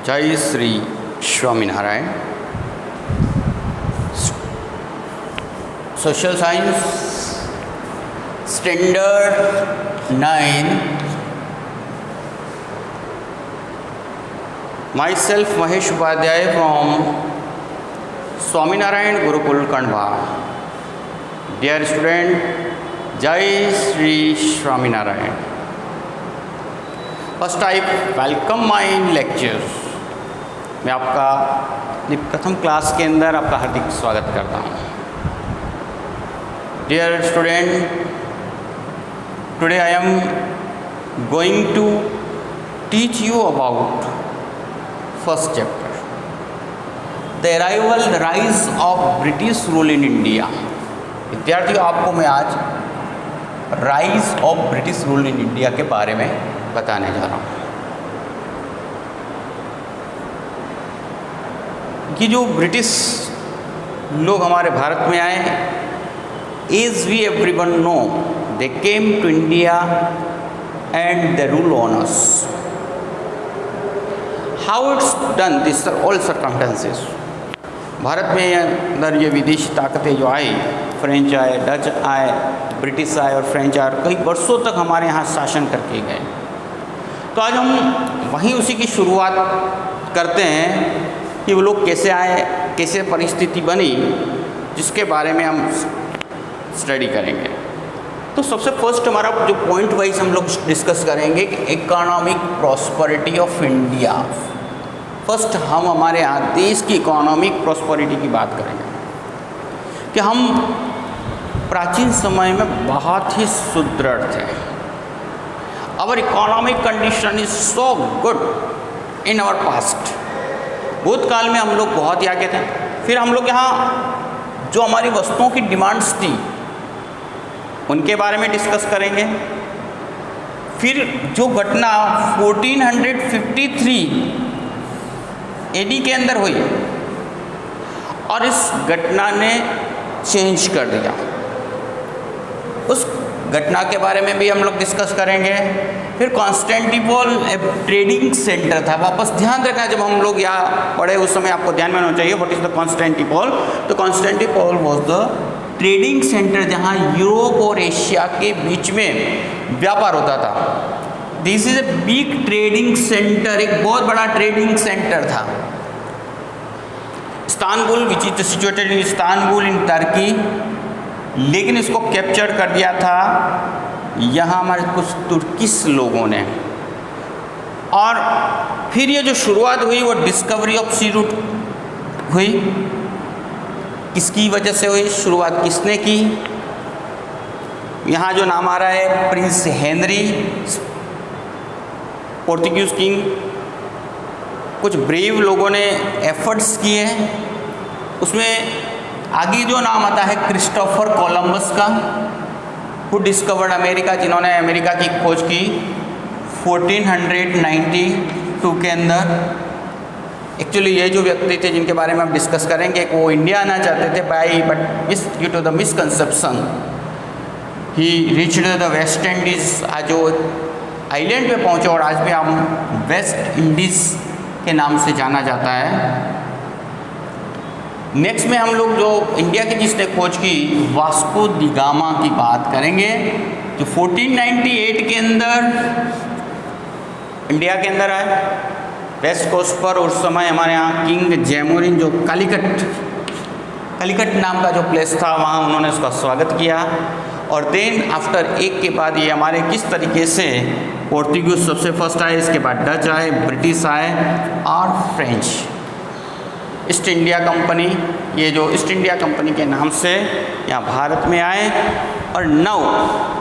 जय Shri Swaminarayan. Social science standard 9, myself Mahesh Upadhyay from Swaminarayan Gurukul Khandwa. Dear student, जय Shri Swaminarayan. First I welcome my lecture. मैं आपका प्रथम क्लास के अंदर आपका हार्दिक स्वागत करता हूँ। Dear student, today I am going to teach you about first chapter, the arrival the rise of British rule in India. विद्यार्थियों, आपको मैं आज rise of British rule in India के बारे में बताने जा रहा हूँ। कि जो ब्रिटिश लोग हमारे भारत में आए, as we everyone know, they came to India and they rule on us. How it's done, this are all circumstances. Bharat में अंदर ये विदेशी ताकतें जो आई, फ्रेंच आए, डच आए, ब्रिटिश आए और फ्रेंच आए, कई वर्षों तक हमारे यहाँ शासन करके गए। तो आज हम वहीं उसी की शुरुआत करते हैं कि वो लोग कैसे आए, कैसे परिस्थिति बनी, जिसके बारे में हम स्टडी करेंगे। तो सबसे फर्स्ट हमारा जो पॉइंट वाइज हम लोग डिस्कस करेंगे कि economic prosperity of India. First हम हमारे यहाँ देश की इकोनॉमिक प्रॉस्पेरिटी की बात करेंगे कि हम प्राचीन समय में बहुत ही सुदृढ़ थे। Our economic condition is so good in our past. भूतकाल में हम लोग बहुत ही आगे थे। फिर हम लोग यहाँ जो हमारी वस्तुओं की डिमांड्स थी उनके बारे में डिस्कस करेंगे। फिर जो घटना 1453 एडी के अंदर हुई और इस घटना ने चेंज कर दिया, उस घटना के बारे में भी हम लोग डिस्कस करेंगे। फिर कॉन्स्टेंटिनोपल एक ट्रेडिंग सेंटर था। वापस ध्यान रखना, जब हम लोग यहाँ पढ़े उस समय आपको ध्यान में होना चाहिए व्हाट इज द कॉन्स्टेंटिनोपल। तो Constantinople was the trading centre जहाँ यूरोप और एशिया के बीच में व्यापार होता था। This is a big trading centre, एक बहुत बड़ा ट्रेडिंग सेंटर था। Istanbul, which is situated in Istanbul in Turkey, लेकिन इसको कैप्चर कर दिया था यहाँ हमारे कुछ तुर्किश लोगों ने। और फिर ये जो शुरुआत हुई वो डिस्कवरी ऑफ सी रूट हुई। किसकी वजह से हुई, शुरुआत किसने की? यहाँ जो नाम आ रहा है प्रिंस हेनरी, पोर्तुगीज किंग। कुछ ब्रेव लोगों ने एफर्ट्स किए। उसमें आगे जो नाम आता है क्रिस्टोफर कोलंबस का, हु डिस्कवर्ड अमेरिका, जिन्होंने अमेरिका की खोज की 1492 के अंदर। एक्चुअली ये जो व्यक्ति थे जिनके बारे में हम डिस्कस करेंगे, वो इंडिया आना चाहते थे but due to the misconception he reached the West Indies. आज जो आइलैंड पे पहुँचे और आज भी हम वेस्ट इंडीज़ के नाम से जाना जाता है। नेक्स्ट में हम लोग जो इंडिया की जिसने खोज की, वास्को डी गामा की बात करेंगे, जो 1498 के अंदर इंडिया के अंदर आए वेस्ट कोस्ट पर। उस समय हमारे यहाँ किंग जैमोरिन, जो कालीकट नाम का जो प्लेस था, वहाँ उन्होंने उसका स्वागत किया। और देन आफ्टर एक के बाद ये हमारे किस तरीके से पोर्तुगीज सबसे फर्स्ट आए, इसके बाद डच आए, ब्रिटिश आए और फ्रेंच। ईस्ट इंडिया कंपनी, ये जो ईस्ट इंडिया कंपनी के नाम से यहाँ भारत में आए। और now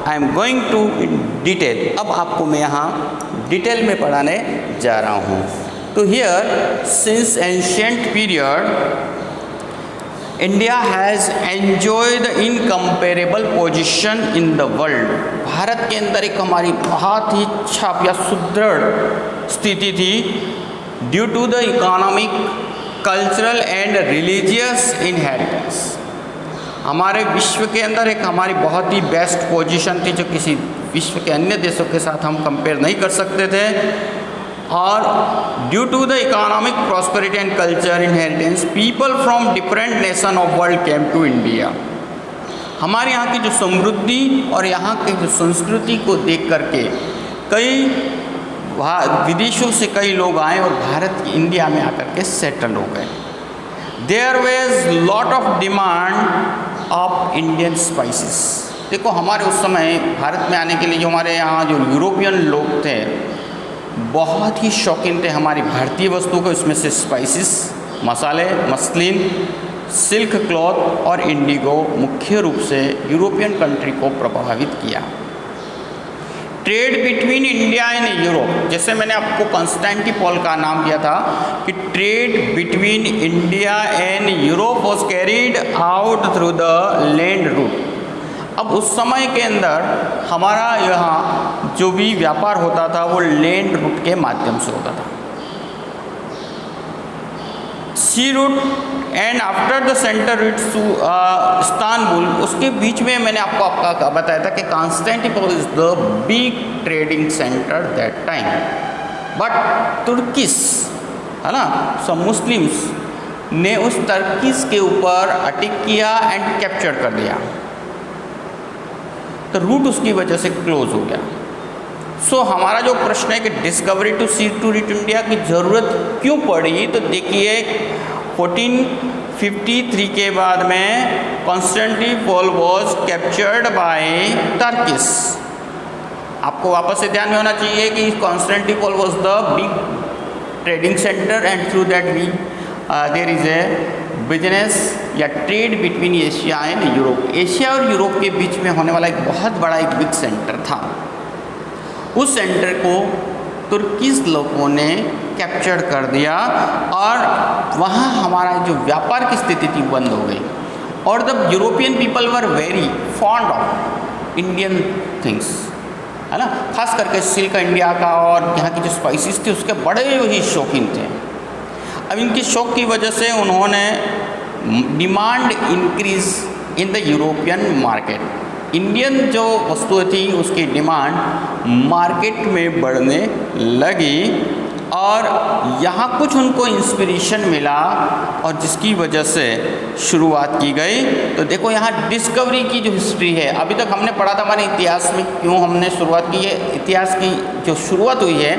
I am going to detail, अब आपको मैं यहाँ डिटेल में पढ़ाने जा रहा हूँ। तो here since ancient period India has enjoyed the incomparable position in the world. Bharat के अंदर एक हमारी बहुत ही अच्छा या सुदृढ़ स्थिति थी due to the economic, cultural and religious inheritance. हमारे विश्व के अंदर एक हमारी बहुत ही बेस्ट पोजीशन थी, जो किसी विश्व के अन्य देशों के साथ हम कंपेयर नहीं कर सकते थे। और due to the economic prosperity and culture inheritance people from different nation of world came to India. हमारे यहाँ की जो समृद्धि और यहाँ की जो संस्कृति को देख करके कई विदेशों से कई लोग आए और भारत इंडिया में आकर के सेटल हो गए। There was lot of demand of Indian spices. देखो हमारे उस समय भारत में आने के लिए जो हमारे यहाँ जो यूरोपियन लोग थे बहुत ही शौकीन थे हमारी भारतीय वस्तुओं को, इसमें से स्पाइसेस, मसाले, मसलिन, सिल्क क्लॉथ और इंडिगो मुख्य रूप से यूरोपियन कंट्री को प्रभावित किया। Trade between India and Europe, जैसे मैंने आपको कॉन्स्टेंटिनोपल का नाम दिया था कि trade between India and Europe was carried out through the land route. अब उस समय के अंदर हमारा यहाँ जो भी व्यापार होता था वो लैंड रूट के माध्यम से होता था, sea route and after the centre route to Istanbul. उसके बीच में मैंने आपको आपका बताया था कि Constantinople is the big trading centre that time, but Turkish है ना, सब मुस्लिम्स ने उस तर्कीस के ऊपर अटैक किया एंड कैप्चर कर दिया, तो रूट उसकी वजह से क्लोज हो गया। सो हमारा जो प्रश्न है कि discovery to sea to reach India की ज़रूरत क्यों पड़ी, तो देखिए 1453 के बाद में Constantinople was captured by Turkish. आपको वापस से ध्यान में होना चाहिए कि Constantinople was the big trading centre and through that we there is a business या trade between Asia and Europe. Asia और यूरोप के बीच में होने वाला एक बहुत बड़ा एक बिग सेंटर था। उस सेंटर को तुर्कीस लोगों ने कैप्चर कर दिया और वहाँ हमारा जो व्यापार की स्थिति थी बंद हो गई। और the European people were very fond of Indian things, है ना, खास करके सिल्क इंडिया का और यहाँ की जो स्पाइसेस थी उसके बड़े ही शौकीन थे। अब इनके शौक की वजह से उन्होंने demand increase in the European market. Indian जो वस्तुएं थी उसकी डिमांड मार्केट में बढ़ने लगी और यहाँ कुछ उनको इंस्पिरेशन मिला और जिसकी वजह से शुरुआत की गई। तो देखो यहाँ डिस्कवरी की जो हिस्ट्री है, अभी तक हमने पढ़ा था हमारे इतिहास में क्यों हमने शुरुआत की है, इतिहास की जो शुरुआत हुई है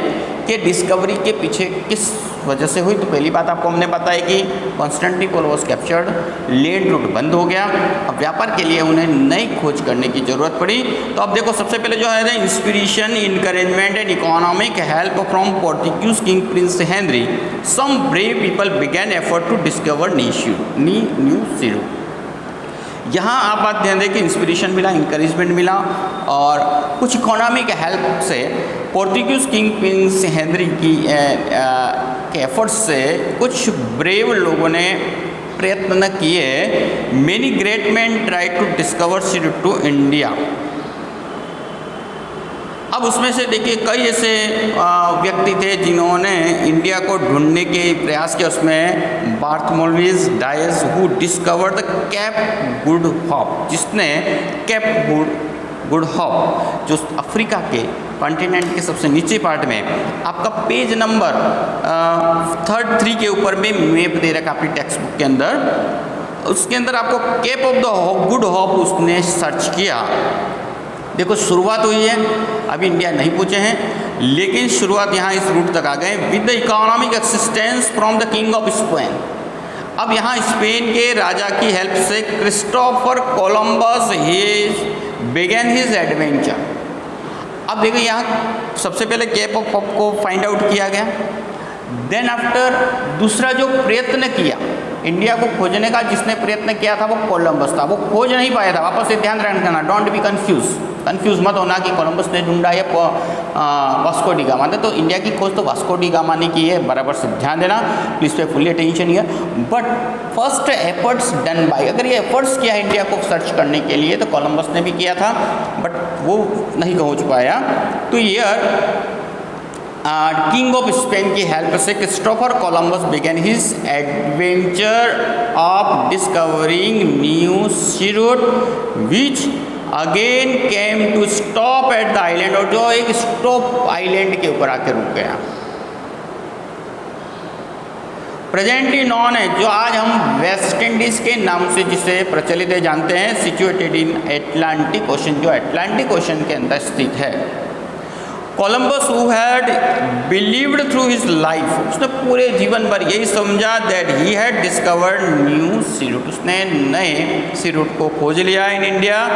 कि डिस्कवरी के पीछे किस वजह से हुई। तो पहली बात आपको हमने बताया कि Constantinople was captured, land route बंद हो गया, अब व्यापार के लिए उन्हें नई खोज करने की ज़रूरत पड़ी। तो अब देखो सबसे पहले जो है inspiration, encouragement and economic help from Portuguese king prince Henry, some brave people began effort to discover new sea route. यहाँ आप बात ध्यान दें कि इंस्पिरेशन मिला, इंकरेजमेंट मिला और कुछ इकोनॉमिक हेल्प से पोर्टुगीज किंग प्रिंस हेनरी की के एफर्ट्स से कुछ ब्रेव लोगों ने प्रयत्न किए। Many great man try to discover sea route to India. अब उसमें से देखिए कई ऐसे व्यक्ति थे जिन्होंने इंडिया को ढूंढने के प्रयास किया। उसमें Bartholomew Dias who discovered the cape good hope, जिसने केप गुड होप जो अफ्रीका के कॉन्टिनेंट के सबसे नीचे पार्ट में आपका पेज नंबर 3 के ऊपर में मैप दे रखा अपनी टेक्स्ट बुक के अंदर, उसके अंदर आपको cape of the good hope उसने सर्च किया। देखो शुरुआत हुई है, अभी इंडिया नहीं पहुँचे हैं लेकिन शुरुआत यहाँ इस रूट तक आ गए with the economic assistance from the king of Spain. अब यहाँ स्पेन के राजा की हेल्प से क्रिस्टोफर कोलंबस ही बिगेन हिज एडवेंचर। अब देखो यहाँ सबसे पहले केप ऑफ होप को फाइंड आउट किया गया, देन आफ्टर दूसरा जो प्रयत्न किया इंडिया को खोजने का, जिसने प्रयत्न किया था वो कोलंबस था, वो खोज नहीं पाया था। वापस से ध्यान रखना, डोंट बी कंफ्यूज मत होना कि कोलंबस ने ढूंढा या वास्को डी गामा ने। तो इंडिया की खोज तो वास्को डी गामा ने की है, बराबर से ध्यान देना प्लीज़, पे fully attention here. But first efforts done by, अगर ये एफर्ट्स किया है इंडिया को सर्च करने के लिए तो कोलंबस ने भी किया था बट वो नहीं पहुँच पाया। तो ईयर किंग ऑफ स्पेन की हेल्प से Christopher Columbus began his adventure of discovering new sea route which again came to stop at the island, और जो एक स्टॉप आइलैंड के ऊपर आके रुक गया। प्रेजेंटली नॉन है, जो आज हम वेस्ट इंडीज़ के नाम से जिसे प्रचलित है जानते हैं, सिचुएटेड इन एटलांटिक ओशन, जो अटलांटिक ओशन के अंदर स्थित है। Columbus who had believed through his life, उसने पूरे जीवन भर यही समझा that he had discovered new sea route, उसने नए सी रूट को खोज लिया in India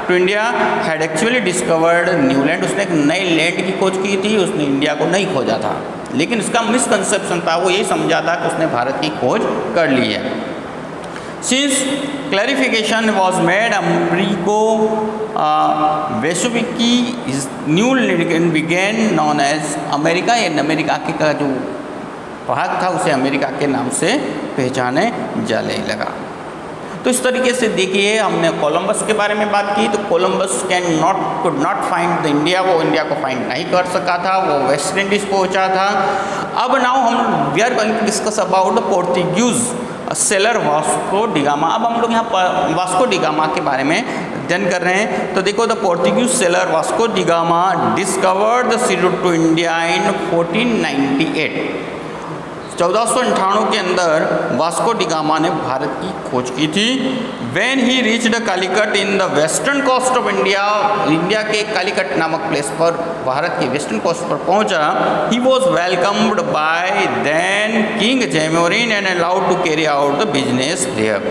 to India, had actually discovered new land, उसने एक नए लैंड की खोज की थी, उसने इंडिया को नहीं खोजा था, लेकिन उसका मिसकंसेप्शन था, वो यही समझा था कि उसने भारत की खोज कर ली है। Since clarification was made, Amerigo Vesuvicki is new legend began known as America, या अमेरिका के का जो भाग था उसे अमेरिका के नाम से पहचाने जाने लगा। तो इस तरीके से देखिए हमने कोलंबस के बारे में बात की, तो Columbus could not find the India, वो इंडिया को फाइंड नहीं कर सका था, वो वेस्ट इंडीज़ पहुंचा था। अब नाउ हम we are going to discuss about the Portuguese sailor Vasco da Gama. अब हम लोग यहाँ वास्को डिगामा के बारे में अध्ययन कर रहे हैं। तो देखो, the Portuguese sailor Vasco da Gama discovered the sea route to India in 1498। 1498 के अंदर वास्को डिगामा ने भारत की खोज की थी। When he reached Calicut in the western coast of India, India के कालीकट नामक प्लेस पर भारत के वेस्टर्न कोस्ट पर पहुंचा, he was welcomed by then King Jamorin and allowed to carry out the business there।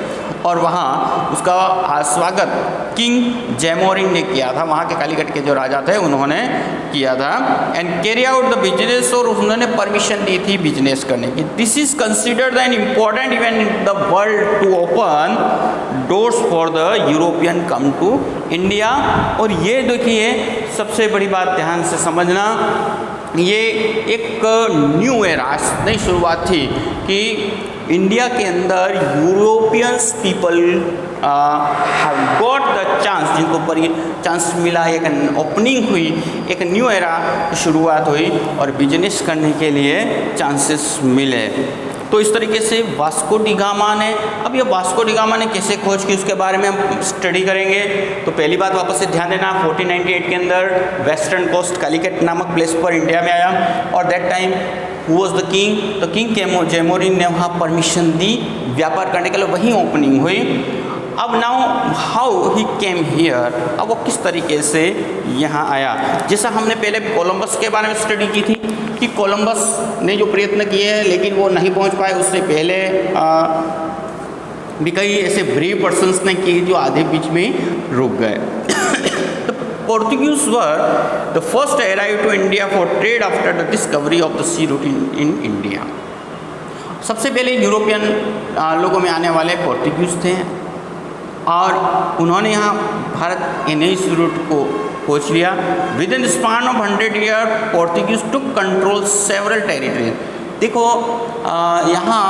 और वहाँ उसका स्वागत किंग जैमोरिन ने किया था, वहाँ के कालीकट के जो राजा थे उन्होंने किया था। And carry out the business, और उन्होंने परमिशन दी थी बिजनेस करने की। This is considered an important event in the world to open doors for the European come to India. और ये देखिए सबसे बड़ी बात ध्यान से समझना, ये एक न्यू एरा, नई शुरुआत थी कि इंडिया के अंदर Europeans people have got the chance, जिनको पर ये चांस मिला, एक ओपनिंग हुई, एक न्यू एरा की शुरुआत हुई और बिजनेस करने के लिए चांसेस मिले। तो इस तरीके से वास्को डिगामा ने, अब ये वास्को डिगामा ने कैसे खोज की उसके बारे में हम स्टडी करेंगे। तो पहली बात वापस से ध्यान देना, 1498 के अंदर वेस्टर्न कोस्ट कालीकट नामक प्लेस पर इंडिया में आया, और that time who was the king, तो किंग जैमोरिन ने वहाँ परमिशन दी व्यापार करने के लिए, वहीं ओपनिंग हुई। अब now how he came here, अब वो किस तरीके से यहाँ आया। जैसा हमने पहले कोलंबस के बारे में स्टडी की थी कि कोलंबस ने जो प्रयत्न किए हैं लेकिन वो नहीं पहुँच पाए, उससे पहले भी कई ऐसे ब्रेव पर्सन्स ने किए जो आधे बीच में रुक गए। तो Portuguese were the first arrive to India for trade after the discovery of the sea route in India. सबसे पहले यूरोपियन लोगों में आने वाले पोर्तुगीज थे, और उन्होंने यहाँ भारत नई सी रूट को खोज लिया। With in span of 100 year Portuguese took control several territories. देखो यहाँ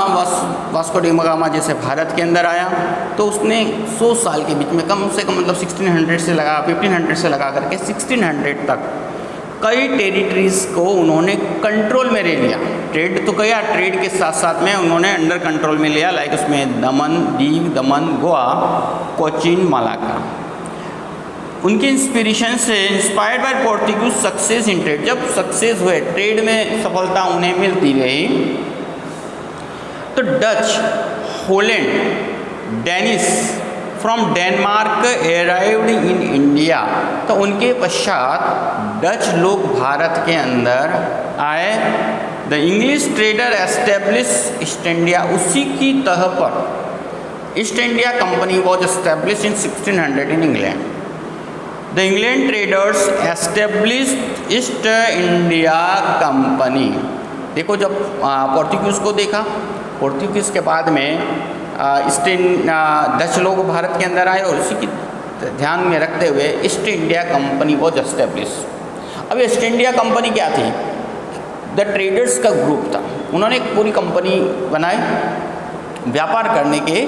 वास्को डिगामा जैसे भारत के अंदर आया तो उसने 100 साल के बीच में कम से कम मतलब 1500 से लगा करके 1600 तक कई टेरिटरीज को उन्होंने कंट्रोल में ले लिया। ट्रेड तो किया, ट्रेड के साथ साथ में उन्होंने अंडर कंट्रोल में लिया, लाइक उसमें दमन, गोवा, कोचीन, मलाक्का। उनके इंस्पिरेशन से inspired by Portuguese success in trade, जब सक्सेस हुए ट्रेड में सफलता उन्हें मिलती रही, तो Dutch, Holland, Danish from Denmark arrived in India. तो उनके पश्चात डच लोग भारत के अंदर आए। The English trader establish east India, उसी की तह पर east India company was establish in 1600 in England. The England traders established East India company. देखो जब पोर्तुगीज़ को देखा, पोर्तुगीज़ के बाद में डच लोग भारत के अंदर आए और उसी की ध्यान में रखते हुए East India company was establish. अब ईस्ट इंडिया कंपनी क्या थी? द ट्रेडर्स का ग्रुप था। उन्होंने एक पूरी कंपनी बनाई व्यापार करने के,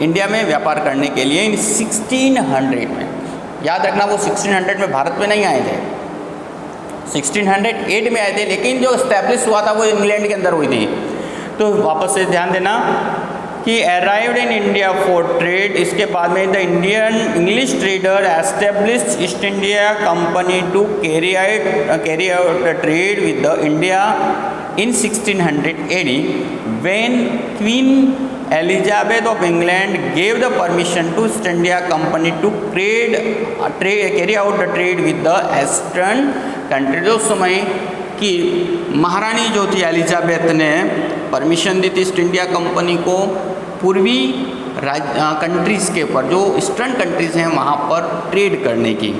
इंडिया में व्यापार करने के लिए इन 1600 में। याद रखना वो 1600 में भारत में नहीं आए थे, 1608 में आए थे, लेकिन जो एस्टेब्लिश हुआ था वो इंग्लैंड के अंदर हुई थी। तो वापस से ध्यान देना कि arrived in India for trade, इसके बाद में the English trader established East India company to carry out the trade with the India in 1600 AD when Queen Elizabeth of England gave the permission to East India Company to carry out the trade with the Eastern countries। उस समय की महारानी जो थी Elizabeth ने permission दी थी east India company को पूर्वी कंट्रीज़ के ऊपर, जो ईस्टर्न कंट्रीज़ हैं वहाँ पर ट्रेड करने की।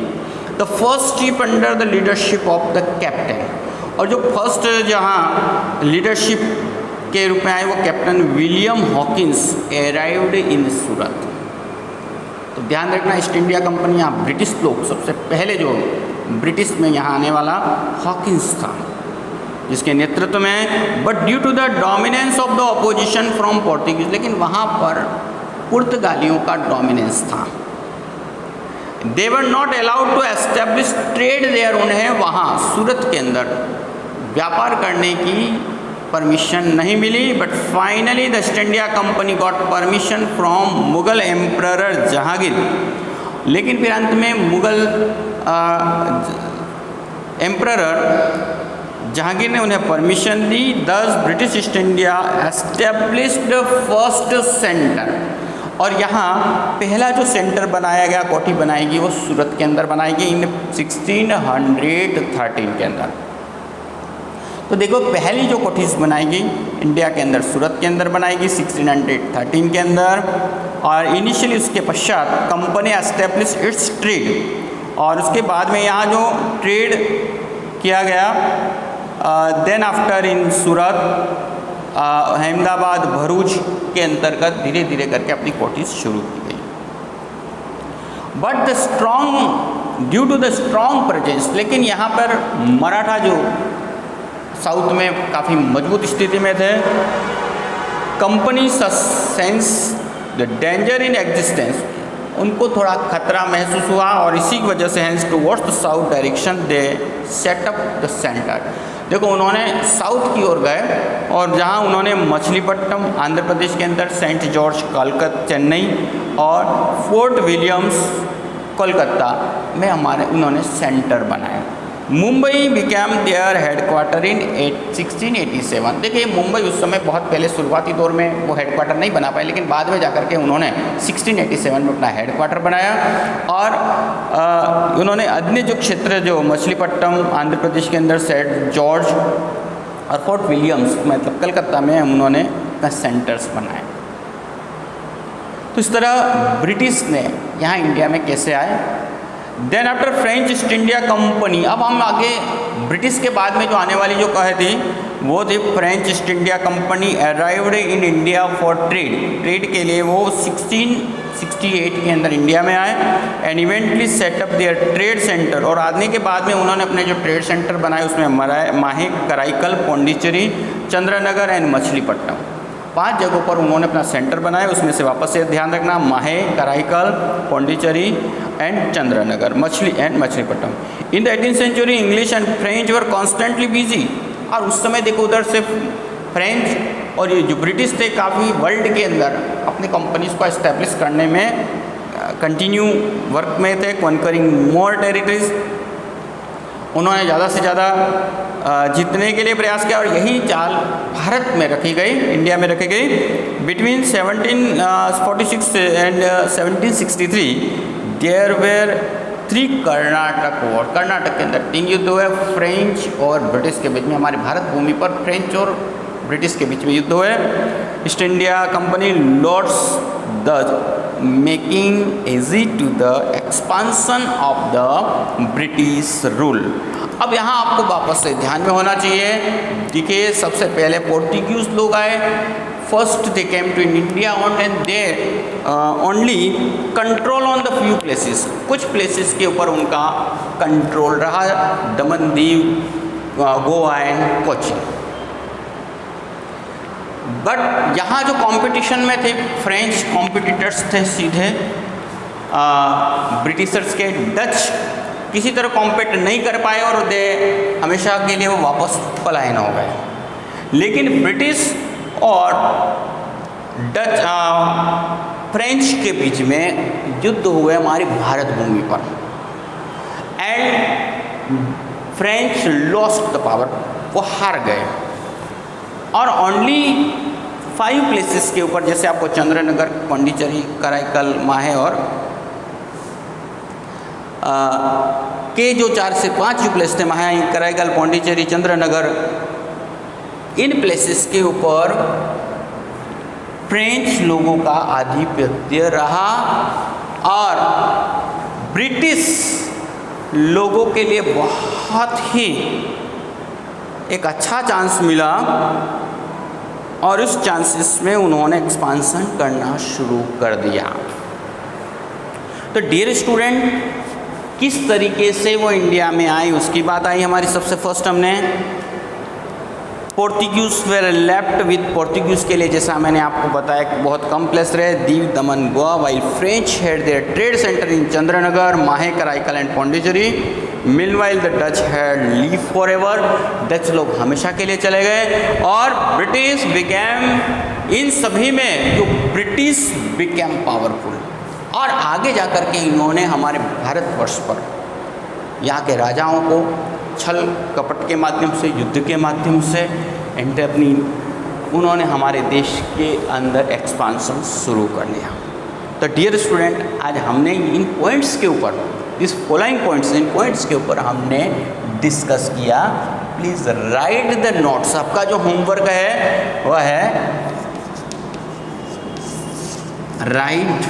The first ship under the leadership of the captain, और जो फर्स्ट जहाँ लीडरशिप के रूप में आए वो captain William Hawkins arrived in Surat. तो ध्यान रखना, ईस्ट इंडिया कंपनी यहाँ ब्रिटिश लोग, सबसे पहले जो ब्रिटिश में यहाँ आने वाला हॉकिंस था जिसके नेतृत्व में, but due to the dominance of the opposition from Portuguese, लेकिन वहाँ पर पुर्तगालियों का डोमिनेंस था। They were not allowed to establish trade there, उन्हें वहाँ सूरत के अंदर व्यापार करने की परमिशन नहीं मिली। But finally the East India Company got permission from Mughal emperor Jahangir, लेकिन फिर अंत में मुगल एम्परर जहांगीर ने उन्हें परमिशन दी। दस British east India established first centre, और यहाँ पहला जो सेंटर बनाया गया, कोठी बनाएगी, वो सूरत के अंदर बनाएगी इन 1613 के अंदर। तो देखो पहली जो कोठीज बनाएगी इंडिया के अंदर, सूरत के अंदर बनाएगी 1613 के अंदर। और इनिशियली उसके पश्चात कंपनी एस्टेब्लिश इट्स ट्रेड, और उसके बाद में यहाँ जो ट्रेड किया गया देन आफ्टर इन सूरत, अहमदाबाद, भरूच के अंतर्गत धीरे धीरे करके अपनी कोठीज शुरू की गई। But the strong, due to the strong presence, लेकिन यहाँ पर मराठा जो साउथ में काफ़ी मजबूत स्थिति में थे, company sense the danger in existence, उनको थोड़ा खतरा महसूस हुआ, और इसी की वजह से hence towards the south direction they set up the centre. देखो उन्होंने साउथ की ओर गए, और जहां उन्होंने मछलीपट्टनम आंध्र प्रदेश के अंदर, सेंट जॉर्ज कलकत्ता चेन्नई, और फोर्ट विलियम्स कोलकाता में उन्होंने सेंटर बनाए। Mumbai became their headquarter in 1687। देखिए मुंबई उस समय बहुत पहले शुरुआती दौर में वो हेडक्वार्टर नहीं बना पाए, लेकिन बाद में जाकर के उन्होंने 1687 में अपना हेडक्वार्टर बनाया। और उन्होंने अन्य जो क्षेत्र, जो मछलीपट्टनम आंध्र प्रदेश के अंदर, सेंट जॉर्ज और फोर्ट विलियम्स मतलब कलकत्ता में उन्होंने अपना सेंटर्स बनाए। तो इस तरह ब्रिटिश ने यहाँ इंडिया में कैसे आए। Then after French East India company, अब हम आगे ब्रिटिश के बाद में जो आने वाली जो कहे थी वो थी French East India company arrived in India for trade के लिए वो 1668 के अंदर इंडिया में आए and eventually set up there trade centre. और आने के बाद में उन्होंने अपने जो ट्रेड सेंटर बनाए उसमें माहे, कराईकल, पौंडीचेरी, चंद्रनगर एंड मछलीपट्टनम, 5 जगहों पर उन्होंने अपना सेंटर बनाया। उसमें से वापस से ध्यान रखना, Mahe, Karaikal, Pondicherry and Chandernagore, Machilipatnam. In the 18th century English and French were constantly busy. और उस समय देखो उधर से फ्रेंच और ये जो ब्रिटिश थे काफ़ी वर्ल्ड के अंदर अपनी कंपनीज को एस्टेब्लिश करने में कंटिन्यू वर्क में थे, कॉन्करिंग मोर टेरिटरीज। उन्होंने ज़्यादा से ज़्यादा जीतने के लिए प्रयास किया, और यही चाल भारत में रखी गई, इंडिया में रखी गई। Between 1746 and 1763 there were 3 Carnatic war. Carnatic के अंदर 3 युद्ध हुए, फ्रेंच और ब्रिटिश के बीच में। हमारे भारत भूमि पर फ्रेंच और ब्रिटिश के बीच में युद्ध हुए। East India company lords the making easy to the expansion of the British rule. अब यहाँ आपको वापस से ध्यान में होना चाहिए, देखिए सबसे पहले पोर्टुगीज लोग आए। First they came to India and they only control on the few places. कुछ प्लेसेस के ऊपर उनका कंट्रोल रहा, दमन दीव, गोवा एंड कोच्चि। बट यहाँ जो कंपटीशन में थे, फ्रेंच कॉम्पिटिटर्स थे सीधे ब्रिटिशर्स के। डच किसी तरह कॉम्पीट नहीं कर पाए और दे हमेशा के लिए वो वापस पलायन हो गए। लेकिन ब्रिटिश और डच फ्रेंच के बीच में युद्ध हुए हमारी भारत भूमि पर, and French lost the power, वो हार गए। और ओनली 5 प्लेसेस के ऊपर, जैसे आपको चंद्रनगर, पांडिचेरी, कराईकल, माहे और के जो 4 से 5 जो प्लेस थे, माहे, कराईकल, पांडिचेरी, चंद्रनगर, इन प्लेसेस के ऊपर फ्रेंच लोगों का आधिपत्य रहा और ब्रिटिश लोगों के लिए बहुत ही एक अच्छा चांस मिला और उस चांसेस में उन्होंने एक्सपांसन करना शुरू कर दिया। तो डियर स्टूडेंट, किस तरीके से वो इंडिया में आई उसकी बात आई हमारी। सबसे फर्स्ट हमने Portuguese were left with Portuguese के लिए, जैसा मैंने आपको बताया कि बहुत कम प्लेस रहे, Diu, Daman, Goa, while French had their trade centre in Chandannagar, Mahe, Karaikal and Pondicherry. Meanwhile the Dutch had leave forever, Dutch लोग हमेशा के लिए चले गए और ब्रिटिश बिकेम, इन सभी में जो ब्रिटिश बिकेम पावरफुल और आगे जाकर के इन्होंने हमारे भारतवर्ष पर यहाँ के राजाओं को छल कपट के माध्यम से, युद्ध के माध्यम से अपनी उन्होंने हमारे देश के अंदर एक्सपांसन शुरू कर लिया। तो डियर स्टूडेंट, आज हमने इन पॉइंट्स के ऊपर, इस फॉलोइंग पॉइंट्स, इन पॉइंट्स के ऊपर हमने डिस्कस किया। Please write the notes. आपका जो होमवर्क है वह है राइट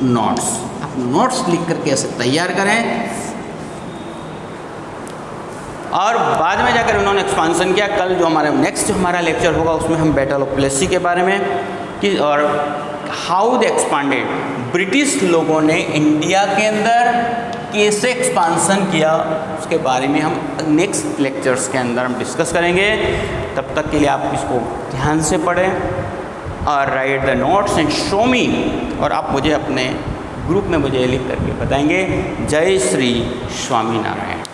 नोट्स। आप नोट्स लिख करके ऐसे तैयार करें और बाद में जाकर उन्होंने एक्सपांसन किया। कल जो हमारा नेक्स्ट हमारा लेक्चर होगा उसमें हम बैटल ऑफ प्लेसी के बारे में कि और हाउ दे एक्सपांडेड, ब्रिटिश लोगों ने इंडिया के अंदर कैसे एक्सपांसन किया उसके बारे में हम नेक्स्ट लेक्चर्स के अंदर हम डिस्कस करेंगे। तब तक के लिए आप इसको ध्यान से पढ़ें और right the notes and show मी, और आप मुझे अपने ग्रुप में मुझे लिख करके बताएंगे। जय श्री स्वामीनारायण।